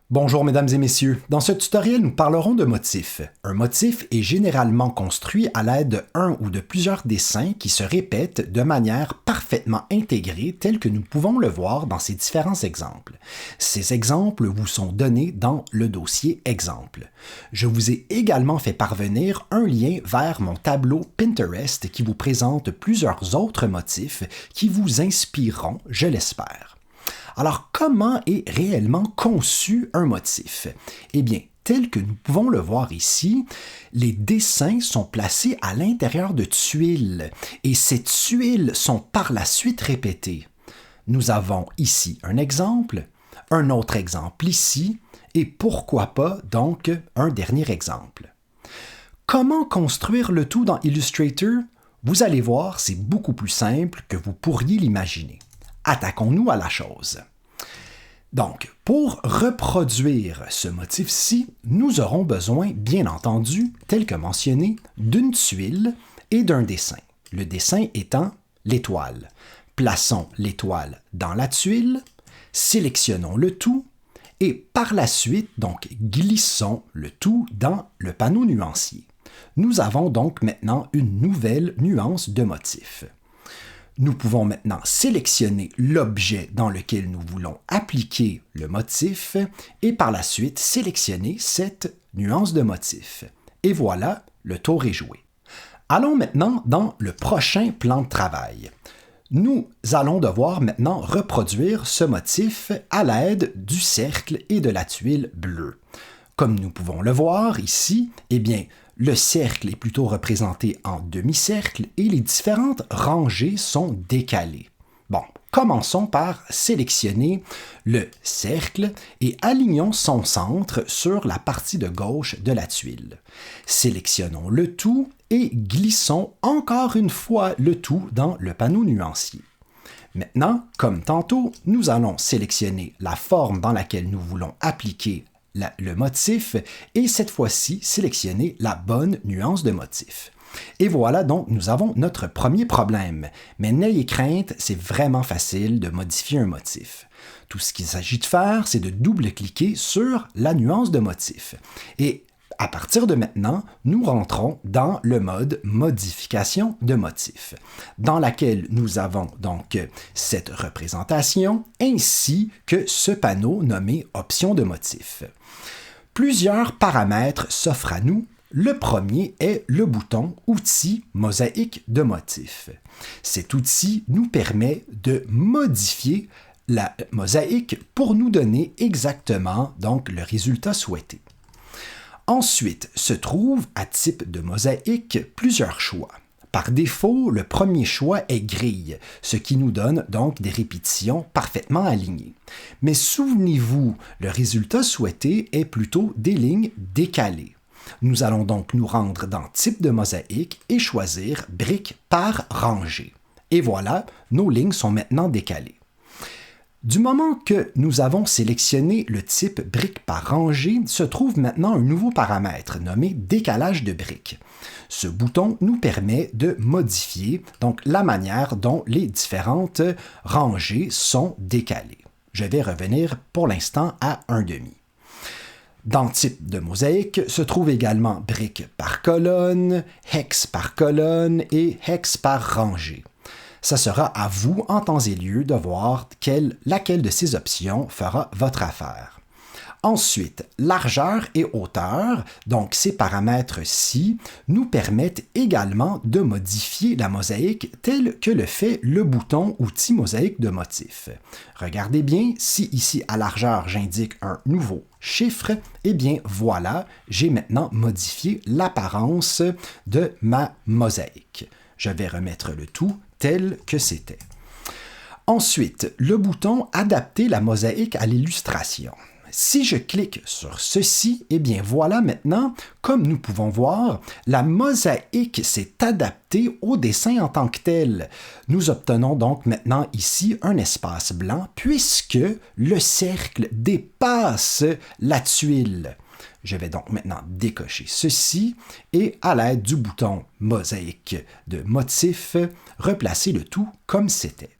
Bonjour mesdames et messieurs, dans ce tutoriel nous parlerons de motifs. Un motif est généralement construit à l'aide d'un ou de plusieurs dessins qui se répètent de manière parfaitement intégrée tel que nous pouvons le voir dans ces différents exemples. Ces exemples vous sont donnés dans le dossier exemple. Je vous ai également fait parvenir un lien vers mon tableau Pinterest qui vous présente plusieurs autres motifs qui vous inspireront, je l'espère. Alors, comment est réellement conçu un motif? Eh bien, tel que nous pouvons le voir ici, les dessins sont placés à l'intérieur de tuiles et ces tuiles sont par la suite répétées. Nous avons ici un exemple, un autre exemple ici et pourquoi pas donc un dernier exemple. Comment construire le tout dans Illustrator? Vous allez voir, c'est beaucoup plus simple que vous pourriez l'imaginer. Attaquons-nous à la chose. Donc, pour reproduire ce motif-ci, nous aurons besoin, bien entendu, tel que mentionné, d'une tuile et d'un dessin. Le dessin étant l'étoile. Plaçons l'étoile dans la tuile, sélectionnons le tout et par la suite, donc, glissons le tout dans le panneau nuancier. Nous avons donc maintenant une nouvelle nuance de motif. Nous pouvons maintenant sélectionner l'objet dans lequel nous voulons appliquer le motif et par la suite sélectionner cette nuance de motif. Et voilà, le tour est joué. Allons maintenant dans le prochain plan de travail. Nous allons devoir maintenant reproduire ce motif à l'aide du cercle et de la tuile bleue. Comme nous pouvons le voir ici, eh bien, le cercle est plutôt représenté en demi-cercle et les différentes rangées sont décalées. Bon, commençons par sélectionner le cercle et alignons son centre sur la partie de gauche de la tuile. Sélectionnons le tout et glissons encore une fois le tout dans le panneau nuancier. Maintenant, comme tantôt, nous allons sélectionner la forme dans laquelle nous voulons appliquer le motif et cette fois-ci sélectionner la bonne nuance de motif. Et voilà donc nous avons notre premier problème. Mais n'ayez crainte, c'est vraiment facile de modifier un motif. Tout ce qu'il s'agit de faire, c'est de double-cliquer sur la nuance de motif. Et à partir de maintenant, nous rentrons dans le mode modification de motif, dans laquelle nous avons donc cette représentation ainsi que ce panneau nommé option de motif. Plusieurs paramètres s'offrent à nous. Le premier est le bouton Outils mosaïque de motif. Cet outil nous permet de modifier la mosaïque pour nous donner exactement donc le résultat souhaité. Ensuite se trouvent à type de mosaïque plusieurs choix. Par défaut, le premier choix est grille, ce qui nous donne donc des répétitions parfaitement alignées. Mais souvenez-vous, le résultat souhaité est plutôt des lignes décalées. Nous allons donc nous rendre dans Type de mosaïque et choisir Brique par rangée. Et voilà, nos lignes sont maintenant décalées. Du moment que nous avons sélectionné le type brique par rangée, se trouve maintenant un nouveau paramètre nommé décalage de briques. Ce bouton nous permet de modifier donc la manière dont les différentes rangées sont décalées. Je vais revenir pour l'instant à 1/2. Dans type de mosaïque se trouve également brique par colonne, hex par colonne et hex par rangée. Ça sera à vous, en temps et lieu, de voir laquelle de ces options fera votre affaire. Ensuite, largeur et hauteur, donc ces paramètres-ci, nous permettent également de modifier la mosaïque tel que le fait le bouton Outils mosaïque de motif. Regardez bien, si ici à largeur j'indique un nouveau chiffre, eh bien voilà, j'ai maintenant modifié l'apparence de ma mosaïque. Je vais remettre le tout tel que c'était. Ensuite, le bouton Adapter la mosaïque à l'illustration. Si je clique sur ceci, eh bien voilà maintenant, comme nous pouvons voir, la mosaïque s'est adaptée au dessin en tant que tel. Nous obtenons donc maintenant ici un espace blanc puisque le cercle dépasse la tuile. Je vais donc maintenant décocher ceci et à l'aide du bouton mosaïque de motif, replacer le tout comme c'était.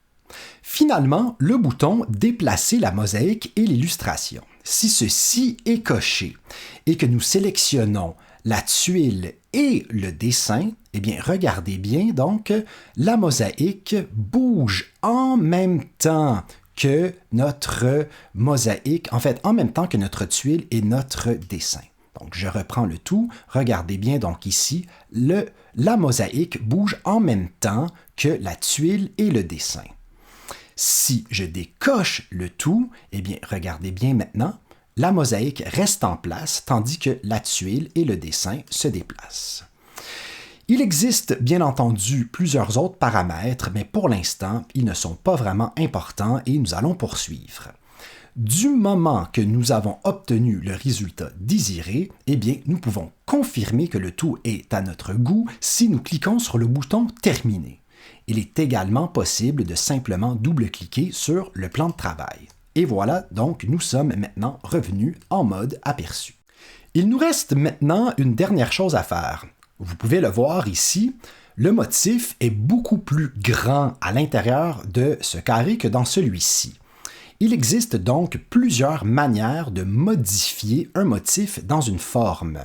Finalement, le bouton Déplacer la mosaïque et l'illustration. si ceci est coché et que nous sélectionnons la tuile et le dessin, eh bien, regardez bien, donc, la mosaïque bouge en même temps que notre mosaïque, en fait, en même temps que notre tuile et notre dessin. Donc, je reprends le tout. Regardez bien, donc, ici, la mosaïque bouge en même temps que la tuile et le dessin. Si je décoche le tout, eh bien, regardez bien maintenant, la mosaïque reste en place tandis que la tuile et le dessin se déplacent. Il existe bien entendu plusieurs autres paramètres, mais pour l'instant, ils ne sont pas vraiment importants et nous allons poursuivre. Du moment que nous avons obtenu le résultat désiré, eh bien, nous pouvons confirmer que le tout est à notre goût si nous cliquons sur le bouton « Terminer ». Il est également possible de simplement double-cliquer sur le plan de travail. Et voilà, donc nous sommes maintenant revenus en mode aperçu. Il nous reste maintenant une dernière chose à faire. Vous pouvez le voir ici, le motif est beaucoup plus grand à l'intérieur de ce carré que dans celui-ci. Il existe donc plusieurs manières de modifier un motif dans une forme.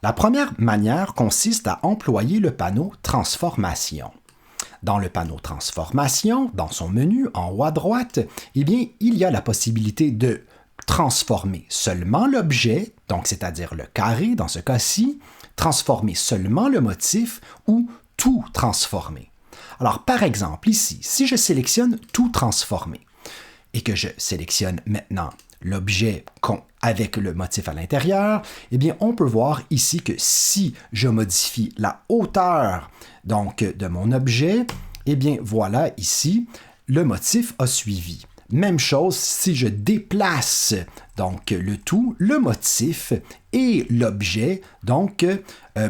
La première manière consiste à employer le panneau « Transformation ». Dans le panneau Transformation, dans son menu en haut à droite, eh bien, il y a la possibilité de transformer seulement l'objet, donc c'est-à-dire le carré dans ce cas-ci, transformer seulement le motif ou tout transformer. Alors, par exemple, ici, si je sélectionne tout transformer et que je sélectionne maintenant l'objet avec le motif à l'intérieur, eh bien, on peut voir ici que si je modifie la hauteur donc, de mon objet, eh bien, voilà ici, le motif a suivi. Même chose si je déplace donc le tout, le motif et l'objet donc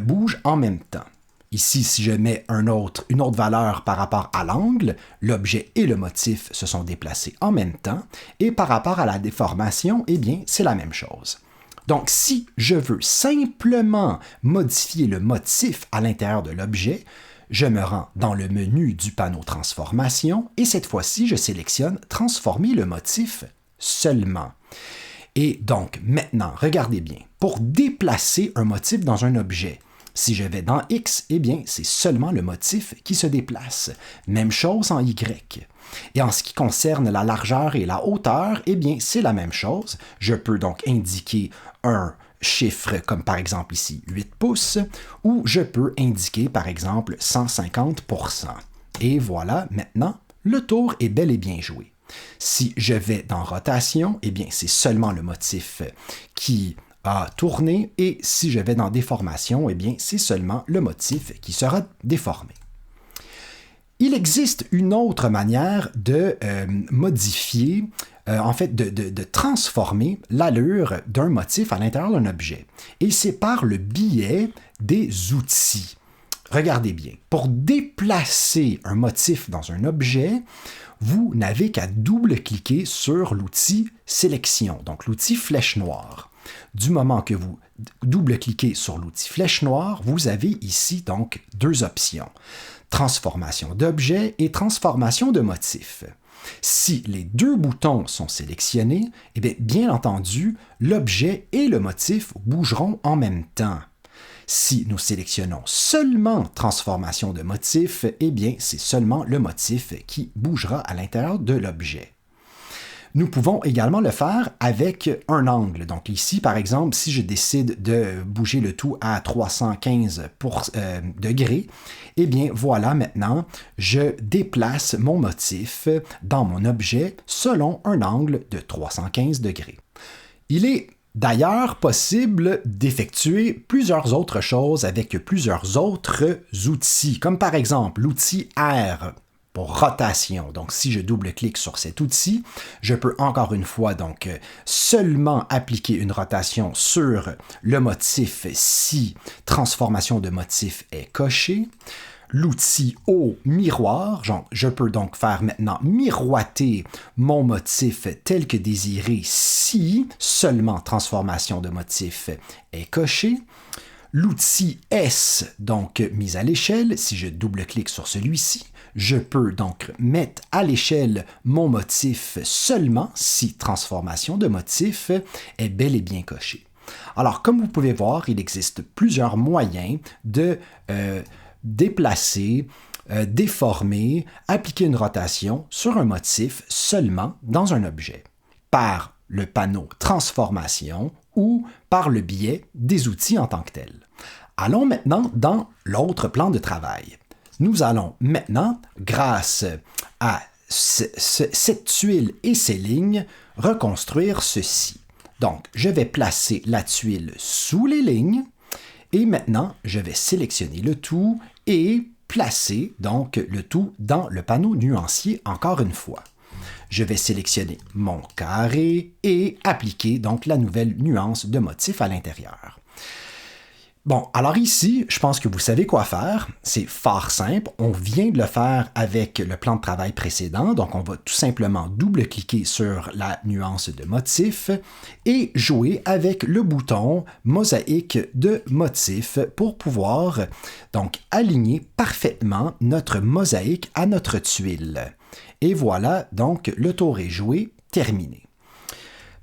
bougent en même temps. Ici, si je mets une autre valeur par rapport à l'angle, l'objet et le motif se sont déplacés en même temps. Et par rapport à la déformation, eh bien, c'est la même chose. Donc, si je veux simplement modifier le motif à l'intérieur de l'objet, je me rends dans le menu du panneau Transformation et cette fois-ci, je sélectionne Transformer le motif seulement. Et donc, maintenant, regardez bien, pour déplacer un motif dans un objet, si je vais dans X, eh bien, c'est seulement le motif qui se déplace. Même chose en Y. Et en ce qui concerne la largeur et la hauteur, eh bien, c'est la même chose. Je peux donc indiquer un chiffre comme par exemple ici 8 pouces, ou je peux indiquer par exemple 150%. Et voilà, maintenant, le tour est bel et bien joué. Si je vais dans rotation, eh bien, c'est seulement le motif qui a tourné, et si je vais dans déformation, eh bien, c'est seulement le motif qui sera déformé. Il existe une autre manière de modifier, en fait, de transformer l'allure d'un motif à l'intérieur d'un objet. Et c'est par le biais des outils. Regardez bien, pour déplacer un motif dans un objet, vous n'avez qu'à double-cliquer sur l'outil Sélection, donc l'outil flèche noire. Du moment que vous double-cliquez sur l'outil flèche noire, vous avez ici donc deux options. Transformation d'objet et transformation de motif. Si les deux boutons sont sélectionnés, eh bien entendu, l'objet et le motif bougeront en même temps. Si nous sélectionnons seulement transformation de motif, eh bien c'est seulement le motif qui bougera à l'intérieur de l'objet. Nous pouvons également le faire avec un angle. Donc ici, par exemple, si je décide de bouger le tout à 315 degrés, eh bien voilà, maintenant, je déplace mon motif dans mon objet selon un angle de 315 degrés. Il est d'ailleurs possible d'effectuer plusieurs autres choses avec plusieurs autres outils, comme par exemple l'outil R pour rotation. Donc, si je double-clique sur cet outil, je peux encore une fois donc seulement appliquer une rotation sur le motif si transformation de motif est cochée. L'outil O miroir, je peux donc faire maintenant miroiter mon motif tel que désiré si seulement transformation de motif est cochée. L'outil S, donc mise à l'échelle, si je double-clique sur celui-ci, Je peux donc mettre à l'échelle mon motif seulement si transformation de motif est bel et bien cochée. Alors, comme vous pouvez voir, il existe plusieurs moyens de déplacer, déformer, appliquer une rotation sur un motif seulement dans un objet, par le panneau Transformation ou par le biais des outils en tant que tels. Allons maintenant dans l'autre plan de travail. Nous allons maintenant, grâce à cette tuile et ces lignes, reconstruire ceci. Donc, je vais placer la tuile sous les lignes et maintenant, je vais sélectionner le tout et placer donc le tout dans le panneau nuancier encore une fois. Je vais sélectionner mon carré et appliquer donc la nouvelle nuance de motif à l'intérieur. Bon, alors ici, je pense que vous savez quoi faire. C'est fort simple. On vient de le faire avec le plan de travail précédent. Donc, on va tout simplement double-cliquer sur la nuance de motif et jouer avec le bouton mosaïque de motif pour pouvoir donc aligner parfaitement notre mosaïque à notre tuile. Et voilà, donc, le tour est joué, terminé.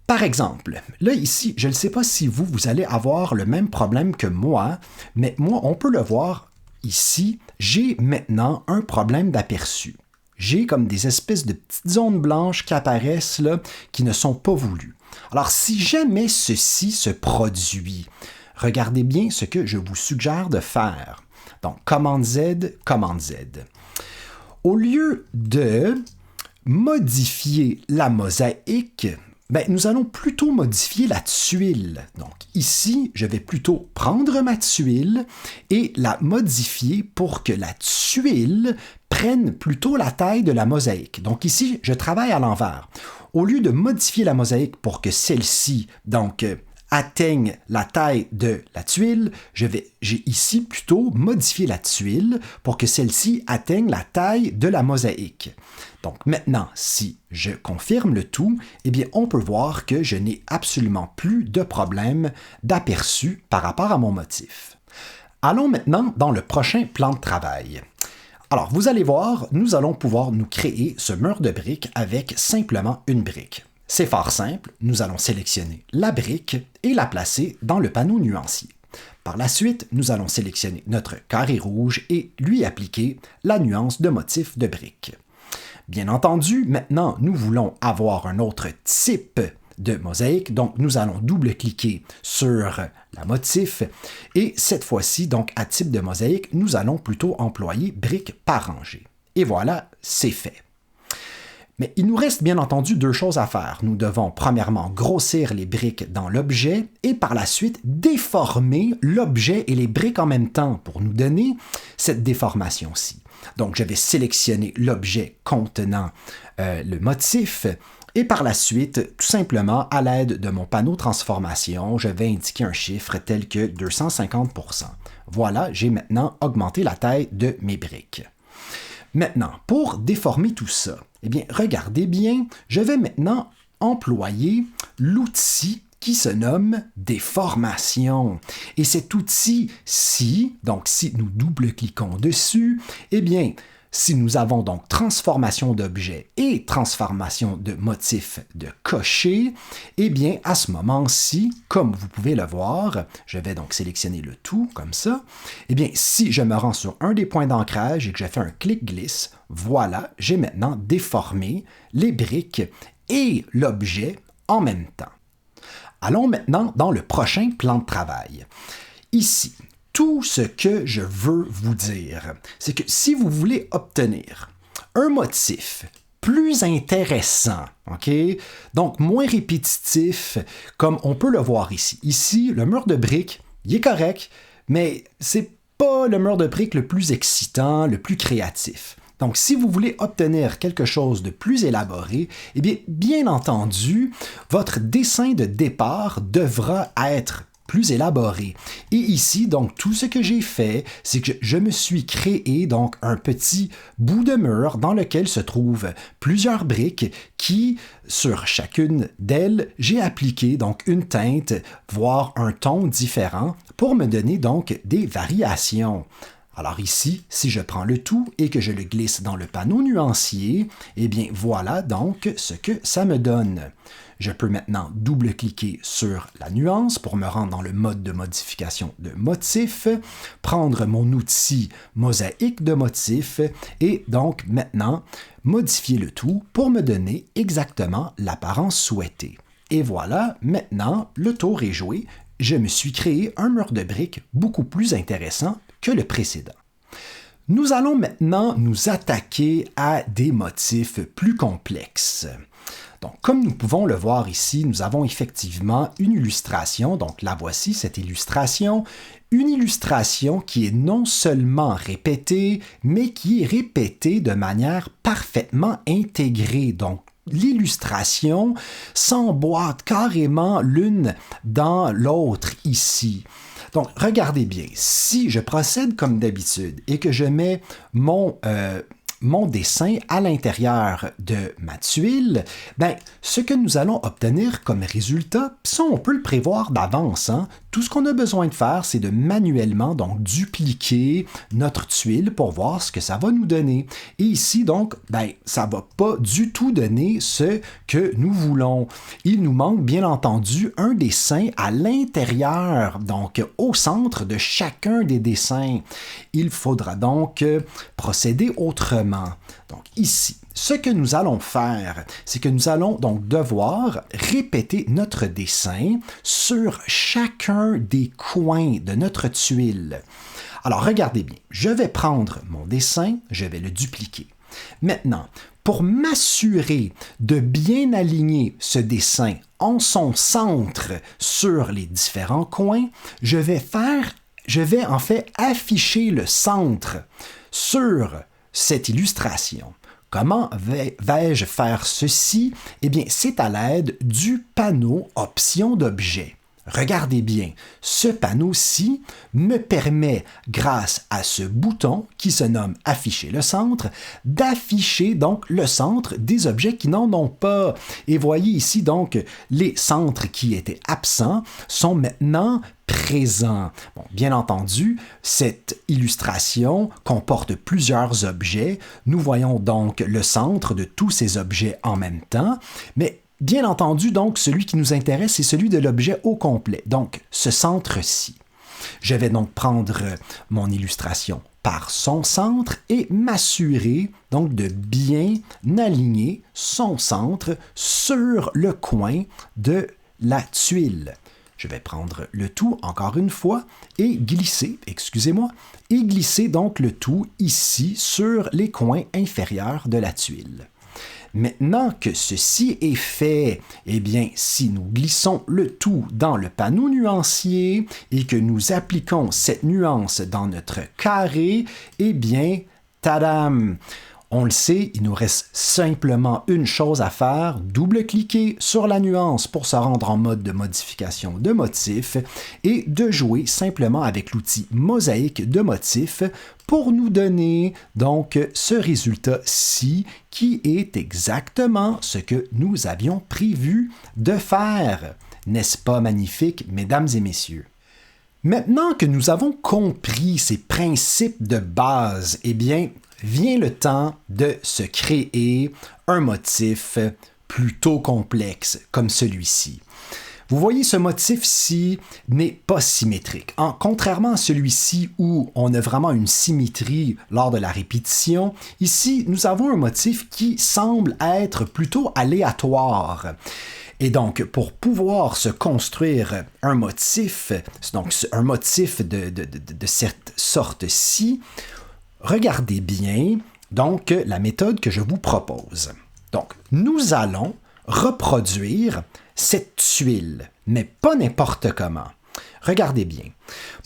Par exemple, là ici, je ne sais pas si vous allez avoir le même problème que moi, mais moi, on peut le voir ici, j'ai maintenant un problème d'aperçu. J'ai comme des espèces de petites zones blanches qui apparaissent là, qui ne sont pas voulues. Alors, si jamais ceci se produit, regardez bien ce que je vous suggère de faire. Donc, commande Z, commande Z. Au lieu de modifier la mosaïque, nous allons plutôt modifier la tuile. Donc ici, je vais plutôt prendre ma tuile et la modifier pour que la tuile prenne plutôt la taille de la mosaïque. Donc ici, je travaille à l'envers. Au lieu de modifier la mosaïque pour que celle-ci, donc, atteigne la taille de la tuile, j'ai ici plutôt modifié la tuile pour que celle-ci atteigne la taille de la mosaïque. Donc maintenant, si je confirme le tout, eh bien, on peut voir que je n'ai absolument plus de problème d'aperçu par rapport à mon motif. Allons maintenant dans le prochain plan de travail. Alors, vous allez voir, nous allons pouvoir nous créer ce mur de briques avec simplement une brique. C'est fort simple, nous allons sélectionner la brique et la placer dans le panneau nuancier. Par la suite, nous allons sélectionner notre carré rouge et lui appliquer la nuance de motif de brique. Bien entendu, maintenant, nous voulons avoir un autre type de mosaïque, donc nous allons double-cliquer sur la motif et cette fois-ci, donc à type de mosaïque, nous allons plutôt employer brique par rangée. Et voilà, c'est fait. Mais il nous reste bien entendu deux choses à faire. Nous devons premièrement grossir les briques dans l'objet et par la suite déformer l'objet et les briques en même temps pour nous donner cette déformation-ci. Donc je vais sélectionner l'objet contenant le motif et par la suite, tout simplement à l'aide de mon panneau transformation, je vais indiquer un chiffre tel que 250%. Voilà, j'ai maintenant augmenté la taille de mes briques. Maintenant, pour déformer tout ça, eh bien, regardez bien, je vais maintenant employer l'outil qui se nomme déformation. Et cet outil-ci, donc si nous double-cliquons dessus, eh bien, si nous avons donc transformation d'objet et transformation de motif de cocher, eh bien, à ce moment-ci, comme vous pouvez le voir, je vais donc sélectionner le tout comme ça, eh bien, si je me rends sur un des points d'ancrage et que je fais un clic-glisse, voilà, j'ai maintenant déformé les briques et l'objet en même temps. Allons maintenant dans le prochain plan de travail. Ici, tout ce que je veux vous dire, c'est que si vous voulez obtenir un motif plus intéressant, ok, donc moins répétitif, comme on peut le voir ici. Ici, le mur de briques, il est correct, mais c'est pas le mur de briques le plus excitant, le plus créatif. Donc, si vous voulez obtenir quelque chose de plus élaboré, eh bien, bien entendu, votre dessin de départ devra être plus élaboré. Et ici, donc, tout ce que j'ai fait, c'est que je me suis créé donc un petit bout de mur dans lequel se trouvent plusieurs briques qui, sur chacune d'elles, j'ai appliqué donc une teinte, voire un ton différent pour me donner donc des variations. Alors ici, si je prends le tout et que je le glisse dans le panneau nuancier, eh bien voilà donc ce que ça me donne. Je peux maintenant double-cliquer sur la nuance pour me rendre dans le mode de modification de motif, prendre mon outil mosaïque de motif et donc maintenant modifier le tout pour me donner exactement l'apparence souhaitée. Et voilà, maintenant le tour est joué. Je me suis créé un mur de briques beaucoup plus intéressant que le précédent. Nous allons maintenant nous attaquer à des motifs plus complexes. Donc, comme nous pouvons le voir ici, nous avons effectivement une illustration, donc la voici, cette illustration, une illustration qui est non seulement répétée, mais qui est répétée de manière parfaitement intégrée. Donc, l'illustration s'emboîte carrément l'une dans l'autre ici. Donc, regardez bien, si je procède comme d'habitude et que je mets mon dessin à l'intérieur de ma tuile, ben, ce que nous allons obtenir comme résultat, ça on peut le prévoir d'avance. Hein? Tout ce qu'on a besoin de faire, c'est de manuellement donc dupliquer notre tuile pour voir ce que ça va nous donner. Et ici, donc, ben, ça ne va pas du tout donner ce que nous voulons. Il nous manque bien entendu un dessin à l'intérieur, donc au centre de chacun des dessins. Il faudra donc procéder autrement. Donc ici, ce que nous allons faire, c'est que nous allons donc devoir répéter notre dessin sur chacun des coins de notre tuile. Alors regardez bien, je vais prendre mon dessin, je vais le dupliquer. Maintenant, pour m'assurer de bien aligner ce dessin en son centre sur les différents coins, je vais en fait afficher le centre sur cette illustration. Comment vais-je faire ceci? Eh bien, c'est à l'aide du panneau Options d'objet. Regardez bien, ce panneau-ci me permet, grâce à ce bouton qui se nomme Afficher le centre, d'afficher donc le centre des objets qui n'en ont pas. Et voyez ici donc les centres qui étaient absents sont maintenant présents. Bon, bien entendu, cette illustration comporte plusieurs objets. Nous voyons donc le centre de tous ces objets en même temps, mais bien entendu, donc, celui qui nous intéresse, c'est celui de l'objet au complet, donc ce centre-ci. Je vais donc prendre mon illustration par son centre et m'assurer donc de bien aligner son centre sur le coin de la tuile. Je vais prendre le tout encore une fois et glisser donc le tout ici sur les coins inférieurs de la tuile. Maintenant que ceci est fait, eh bien, si nous glissons le tout dans le panneau nuancier et que nous appliquons cette nuance dans notre carré, eh bien, tadam! On le sait, il nous reste simplement une chose à faire, double-cliquer sur la nuance pour se rendre en mode de modification de motif et de jouer simplement avec l'outil mosaïque de motif pour nous donner donc ce résultat-ci qui est exactement ce que nous avions prévu de faire. N'est-ce pas magnifique, mesdames et messieurs? Maintenant que nous avons compris ces principes de base, eh bien, vient le temps de se créer un motif plutôt complexe comme celui-ci. Vous voyez, ce motif-ci n'est pas symétrique. Contrairement à celui-ci où on a vraiment une symétrie lors de la répétition, ici, nous avons un motif qui semble être plutôt aléatoire. Et donc, pour pouvoir se construire un motif, donc un motif de cette sorte-ci, regardez bien donc la méthode que je vous propose. Donc, nous allons reproduire cette tuile, mais pas n'importe comment. Regardez bien.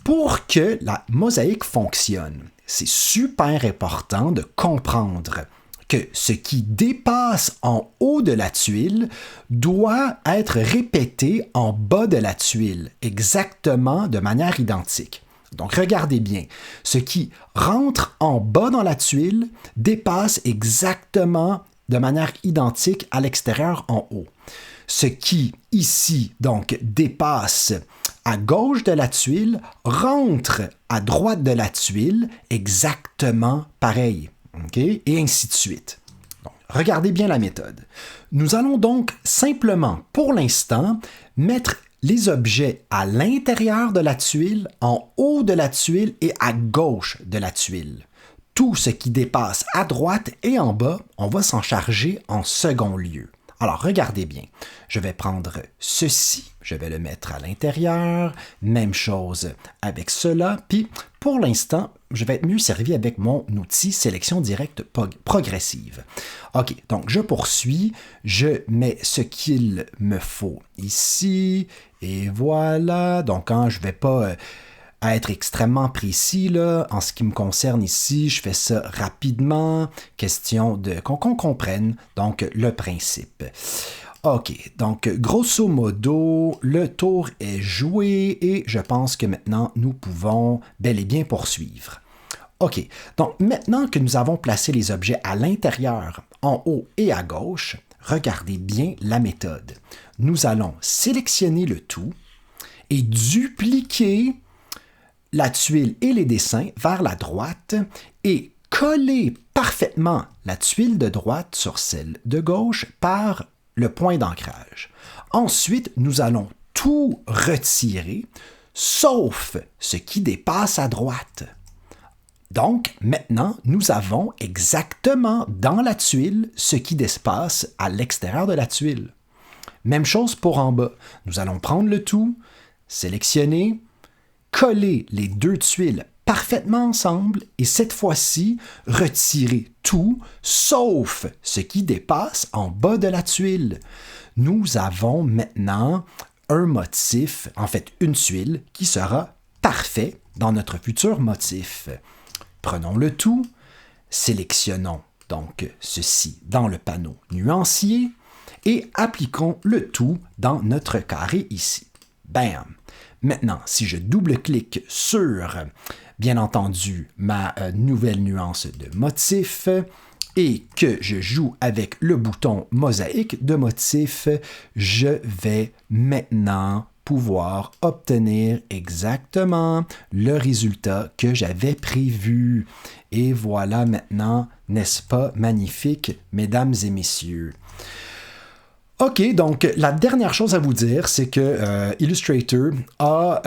Pour que la mosaïque fonctionne, c'est super important de comprendre que ce qui dépasse en haut de la tuile doit être répété en bas de la tuile, exactement de manière identique. Donc, regardez bien, ce qui rentre en bas dans la tuile dépasse exactement de manière identique à l'extérieur en haut. ce qui, ici, donc, dépasse à gauche de la tuile, rentre à droite de la tuile, exactement pareil. Okay? Et ainsi de suite. Donc, regardez bien la méthode. Nous allons donc simplement, pour l'instant, mettre les objets à l'intérieur de la tuile, en haut de la tuile et à gauche de la tuile. Tout ce qui dépasse à droite et en bas, on va s'en charger en second lieu. Alors, regardez bien. Je vais prendre ceci, je vais le mettre à l'intérieur. Même chose avec cela. Puis, pour l'instant, je vais être mieux servi avec mon outil sélection directe progressive. OK, donc je poursuis. Je mets ce qu'il me faut ici. Et voilà. Donc, je ne vais pas être extrêmement précis là. En ce qui me concerne ici, je fais ça rapidement, question de qu'on comprenne donc le principe. OK, donc grosso modo, le tour est joué et je pense que maintenant nous pouvons bel et bien poursuivre. OK, donc maintenant que nous avons placé les objets à l'intérieur, en haut et à gauche, regardez bien la méthode. Nous allons sélectionner le tout et dupliquer la tuile et les dessins vers la droite et coller parfaitement la tuile de droite sur celle de gauche par le point d'ancrage. Ensuite, nous allons tout retirer, sauf ce qui dépasse à droite. Donc, maintenant, nous avons exactement dans la tuile ce qui dépasse à l'extérieur de la tuile. Même chose pour en bas. Nous allons prendre le tout, sélectionner, coller les deux tuiles parfaitement ensemble et cette fois-ci, retirer tout sauf ce qui dépasse en bas de la tuile. Nous avons maintenant un motif, en fait une tuile, qui sera parfait dans notre futur motif. Prenons le tout, sélectionnons donc ceci dans le panneau nuancier et appliquons le tout dans notre carré ici. Bam! Maintenant, si je double-clique sur, bien entendu, ma nouvelle nuance de motif et que je joue avec le bouton mosaïque de motif, je vais maintenant pouvoir obtenir exactement le résultat que j'avais prévu. Et voilà maintenant, n'est-ce pas magnifique, mesdames et messieurs? OK, donc la dernière chose à vous dire, c'est que Illustrator a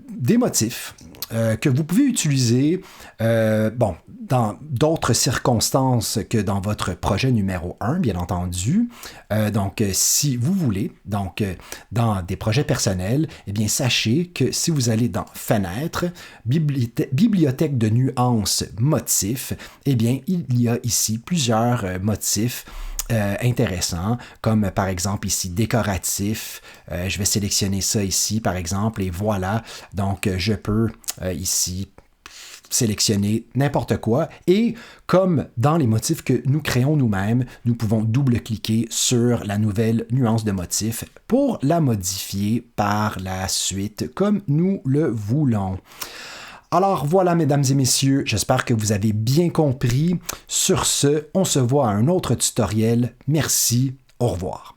des motifs que vous pouvez utiliser dans d'autres circonstances que dans votre projet numéro 1, bien entendu. Donc, si vous voulez, donc dans des projets personnels, eh bien, sachez que si vous allez dans Fenêtre, Bibliothèque de nuances, motifs, eh bien, il y a ici plusieurs motifs intéressant, comme par exemple ici décoratif. Je vais sélectionner ça ici par exemple et voilà, donc je peux ici sélectionner n'importe quoi et comme dans les motifs que nous créons nous-mêmes, nous pouvons double-cliquer sur la nouvelle nuance de motif pour la modifier par la suite comme nous le voulons. Alors voilà, mesdames et messieurs, j'espère que vous avez bien compris. Sur ce, on se voit à un autre tutoriel. Merci, au revoir.